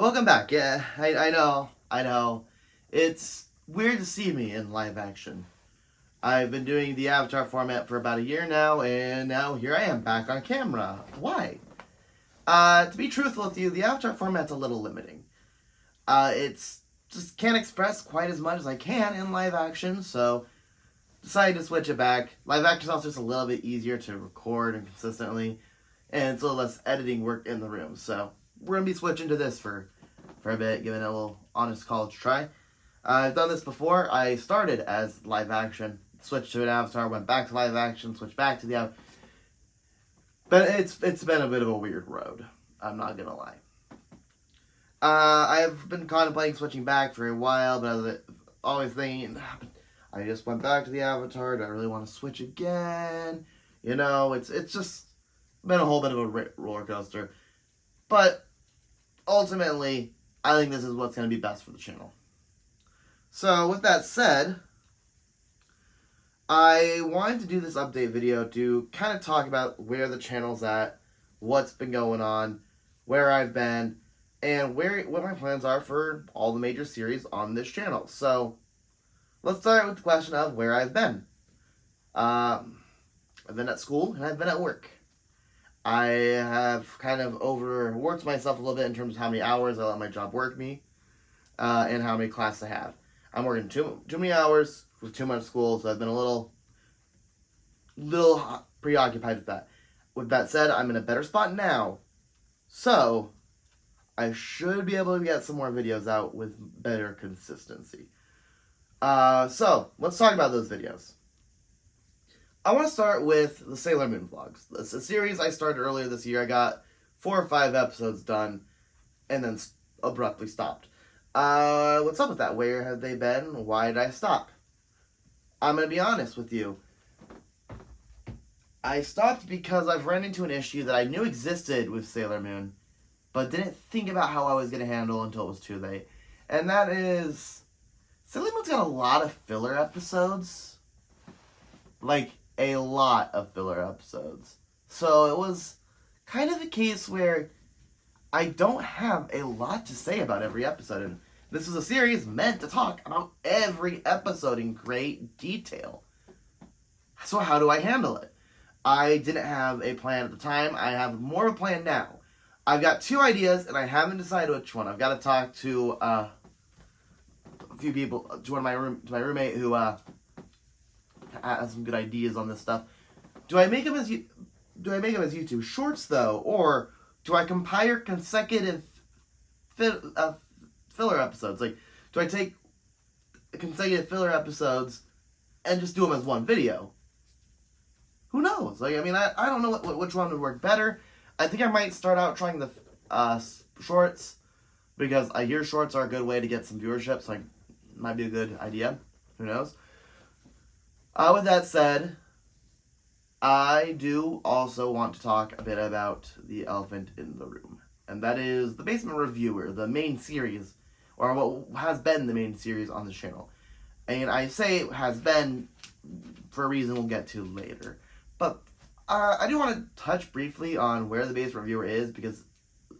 Welcome back. Yeah, I know. It's weird to see me in live action. I've been doing the Avatar format for about a year now, and now here I am back on camera. Why? To be truthful with you, the Avatar format's a little limiting. It's just can't express quite as much as I can in live action, so decided to switch it back. Live action is also just a little bit easier to record and consistently, and it's a little less editing work in the room. So we're gonna be switching to this for a bit, giving it a little honest college try. I've done this before. I started as live action, switched to an Avatar, went back to live action, switched back to the Avatar. But it's been a bit of a weird road. I'm not gonna lie. I've been contemplating switching back for a while, but I was always thinking, I just went back to the Avatar. Do I really want to switch again? You know, it's just been a whole bit of a roller coaster. But ultimately, I think this is what's going to be best for the channel. So, with that said, I wanted to do this update video to kind of talk about where the channel's at, what's been going on, where I've been, and what my plans are for all the major series on this channel. So, let's start with the question of where I've been. I've been at school and I've been at work. I have kind of overworked myself a little bit in terms of how many hours I let my job work me, and how many classes I have. I'm working too many hours with too much school, so I've been a little preoccupied with that. With that said, I'm in a better spot now, so I should be able to get some more videos out with better consistency. So let's talk about those videos. I want to start with the Sailor Moon vlogs. It's a series I started earlier this year. I got 4 or 5 episodes done, and then abruptly stopped. What's up with that? Where have they been? Why did I stop? I'm going to be honest with you. I stopped because I've run into an issue that I knew existed with Sailor Moon, but didn't think about how I was going to handle until it was too late. And that is, Sailor Moon's got a lot of filler episodes. Like, a lot of filler episodes. So it was kind of a case where I don't have a lot to say about every episode. And this is a series meant to talk about every episode in great detail. So how do I handle it? I didn't have a plan at the time. I have more of a plan now. I've got 2 ideas and I haven't decided which one. I've got to talk to a few people, to my roommate who has some good ideas on this stuff. Do I make them as YouTube shorts though, or do I compile consecutive filler episodes? Like, do I take consecutive filler episodes and just do them as one video? Who knows? Like, I mean, I don't know which one would work better. I think I might start out trying the shorts, because I hear shorts are a good way to get some viewership, so it might be a good idea. Who knows? With that said, I do also want to talk a bit about the elephant in the room. And that is the Basement Reviewer, the main series, or what has been the main series on the channel. And I say it has been for a reason we'll get to later. But I do want to touch briefly on where the Basement Reviewer is, because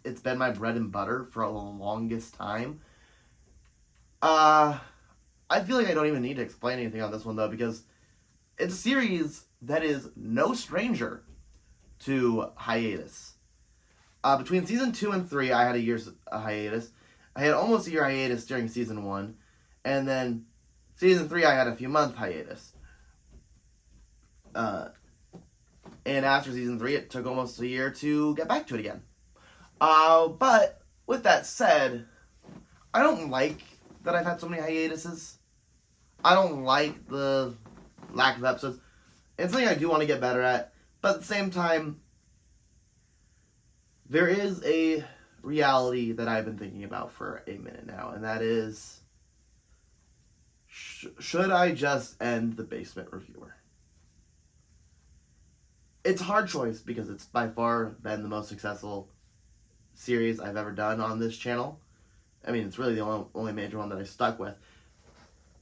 it's been my bread and butter for the longest time. I feel like I don't even need to explain anything on this one, though, because it's a series that is no stranger to hiatus. Between season 2 and 3, I had a year's hiatus. I had almost a year hiatus during season 1. And then season 3, I had a few month hiatus. And after season 3, it took almost a year to get back to it again. But with that said, I don't like that I've had so many hiatuses. I don't like the lack of episodes. It's something I do want to get better at, but at the same time, there is a reality that I've been thinking about for a minute now, and that is, should I just end the Basement Reviewer? It's a hard choice, because it's by far been the most successful series I've ever done on this channel. I mean, it's really the only major one that I stuck with.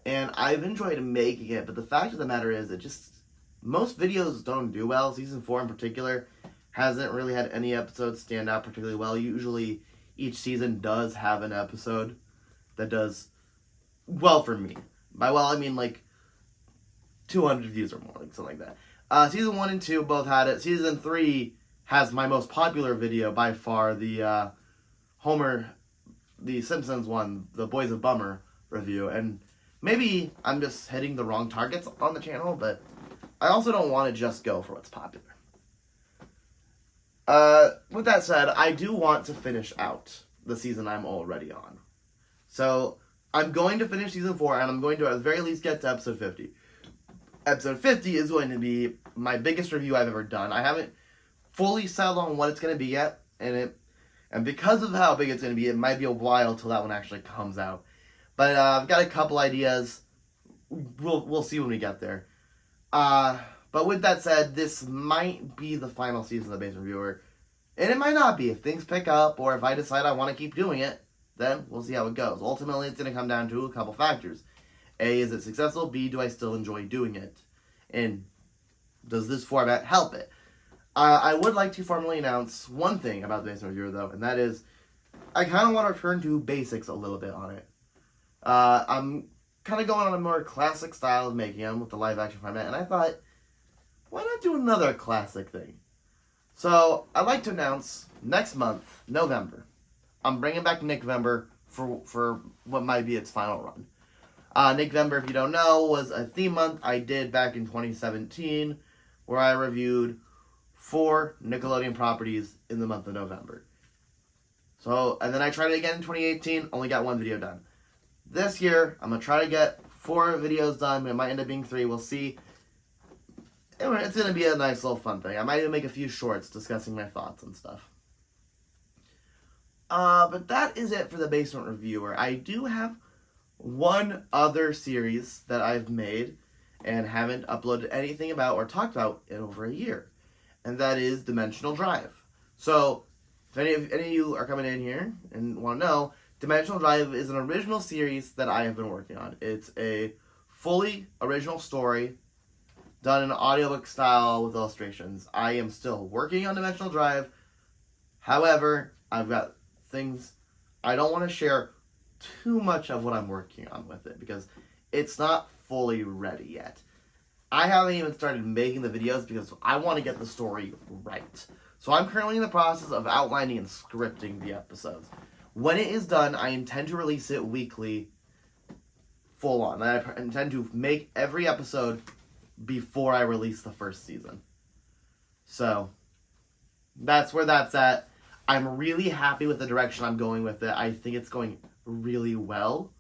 And I've enjoyed making it, but the fact of the matter is, most videos don't do well. Season 4 in particular hasn't really had any episodes stand out particularly well. Usually each season does have an episode that does well for me. By well, I mean like 200 views or more, like something like that. Season 1 and 2 both had it. Season 3 has my most popular video by far, the the Simpsons one, the Boys of Bummer review. And maybe I'm just hitting the wrong targets on the channel, but I also don't want to just go for what's popular. With that said, I do want to finish out the season I'm already on. So, I'm going to finish season 4, and I'm going to at the very least get to episode 50. Episode 50 is going to be my biggest review I've ever done. I haven't fully settled on what it's going to be yet, and because of how big it's going to be, it might be a while till that one actually comes out. But I've got a couple ideas. We'll see when we get there. But with that said, this might be the final season of the Basement Reviewer. And it might not be. If things pick up, or if I decide I want to keep doing it, then we'll see how it goes. Ultimately, it's going to come down to a couple factors. A, is it successful? B, do I still enjoy doing it? And does this format help it? I would like to formally announce one thing about the Basement Reviewer, though, and that is I kind of want to return to basics a little bit on it. I'm kind of going on a more classic style of making them with the live-action format, and I thought, why not do another classic thing? So, I'd like to announce next month, November, I'm bringing back Nickvember for what might be its final run. Nickvember, if you don't know, was a theme month I did back in 2017, where I reviewed 4 Nickelodeon properties in the month of November. So, and then I tried it again in 2018, only got 1 video done. This year, I'm going to try to get 4 videos done, but it might end up being 3, we'll see. It's going to be a nice little fun thing. I might even make a few shorts discussing my thoughts and stuff. But that is it for the Basement Reviewer. I do have one other series that I've made and haven't uploaded anything about or talked about in over a year. And that is Dimensional Drive. So, if any of you are coming in here and want to know, Dimensional Drive is an original series that I have been working on. It's a fully original story done in audiobook style with illustrations. I am still working on Dimensional Drive. However, I've got things I don't want to share too much of what I'm working on with it because it's not fully ready yet. I haven't even started making the videos because I want to get the story right. So I'm currently in the process of outlining and scripting the episodes. When it is done, I intend to release it weekly, full on. I intend to make every episode before I release the first season. So, that's where that's at. I'm really happy with the direction I'm going with it. I think it's going really well.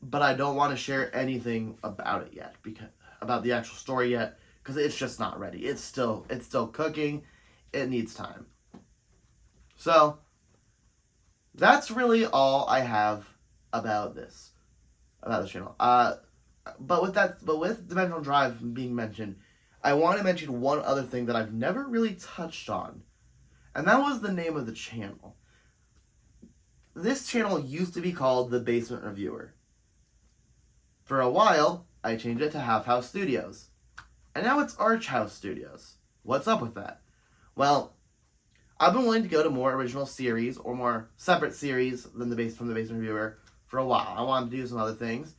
But I don't want to share anything about it yet, about the actual story yet, because it's just not ready. It's still cooking. It needs time. So, that's really all I have about this channel. But with Dimensional Drive being mentioned, I want to mention one other thing that I've never really touched on, and that was the name of the channel. This channel used to be called The Basement Reviewer. For a while, I changed it to Half House Studios, and now it's Arch House Studios. What's up with that? Well, I've been willing to go to more original series or more separate series than from the Basement Reviewer for a while. I wanted to do some other things.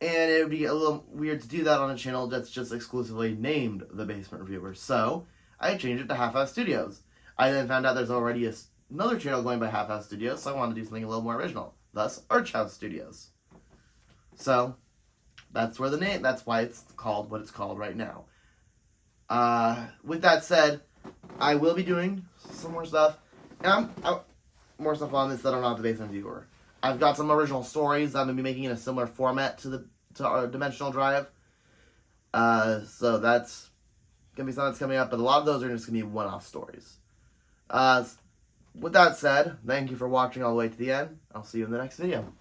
And it would be a little weird to do that on a channel that's just exclusively named The Basement Reviewer. So, I changed it to Half House Studios. I then found out there's already another channel going by Half House Studios, so I wanted to do something a little more original. Thus, Arch House Studios. So, that's why it's called what it's called right now. With that said, I will be doing some more stuff. And more stuff on this that are not The Basement Reviewer. I've got some original stories I'm going to be making in a similar format to our Dimensional Drive. So that's going to be something that's coming up, but a lot of those are just going to be one-off stories. With that said, thank you for watching all the way to the end. I'll see you in the next video.